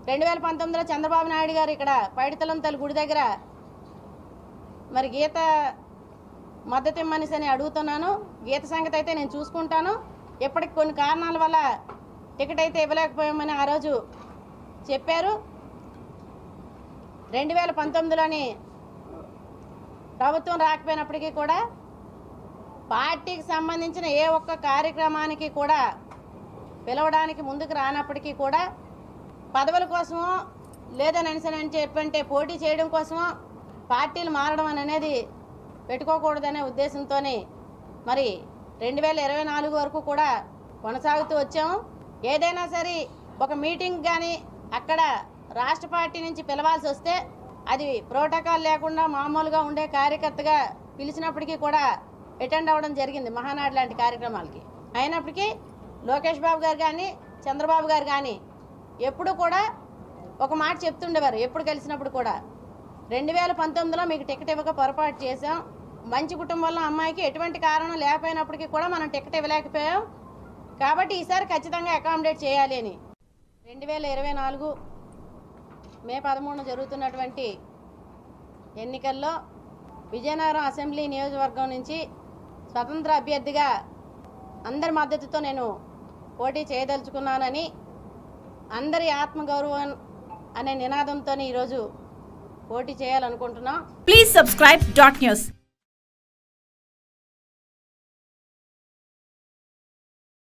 2019లో చంద్రబాబు నాయుడు గారు ఇక్కడ పైడితలం తల్లి గుడి దగ్గర మరి గీత మద్దతు ఇమ్మనేసి అని అడుగుతున్నాను. గీత సంగతి అయితే నేను చూసుకుంటాను. ఇప్పటికి కొన్ని కారణాల వల్ల టికెట్ అయితే ఇవ్వలేకపోయామని ఆ రోజు చెప్పారు. 2019లోని ప్రభుత్వం రాకపోయినప్పటికీ కూడా పార్టీకి సంబంధించిన ఏ ఒక్క కార్యక్రమానికి కూడా పిలవడానికి ముందుకు రానప్పటికీ కూడా పదవుల కోసమో లేదని చెప్పంటే పోటీ చేయడం కోసమో పార్టీలు మారడం అనేది పెట్టుకోకూడదనే ఉద్దేశంతోనే మరి 2024 వరకు కూడా కొనసాగుతూ వచ్చాము. ఏదైనా సరే ఒక మీటింగ్ కానీ అక్కడ రాష్ట్ర పార్టీ నుంచి పిలవాల్సి వస్తే అది ప్రోటోకాల్ లేకుండా మామూలుగా ఉండే కార్యకర్తగా పిలిచినప్పటికీ కూడా అటెండ్ అవ్వడం జరిగింది మహానాడు లాంటి కార్యక్రమాలకి. అయినప్పటికీ లోకేష్ బాబు గారు కానీ చంద్రబాబు గారు కానీ ఎప్పుడు కూడా ఒక మాట చెప్తుండేవారు. ఎప్పుడు కలిసినప్పుడు కూడా 2019లో మీకు టికెట్ ఇవ్వక పొరపాటు చేసాం, మంచి కుటుంబంలో అమ్మాయికి ఎటువంటి కారణం లేకపోయినప్పటికీ కూడా మనం టికెట్ ఇవ్వలేకపోయాం, కాబట్టి ఈసారి ఖచ్చితంగా అకామిడేట్ చేయాలి అని 2024 మే 13 జరుగుతున్నటువంటి ఎన్నికల్లో విజయనగరం అసెంబ్లీ నియోజకవర్గం నుంచి స్వతంత్ర అభ్యర్థిగా అందరి మద్దతుతో నేను పోటీ చేయదలుచుకున్నానని అందరి ఆత్మగౌరవం అనే నినాదంతో ఈరోజు పోటీ చేయాలనుకుంటున్నాం. Please subscribe .news.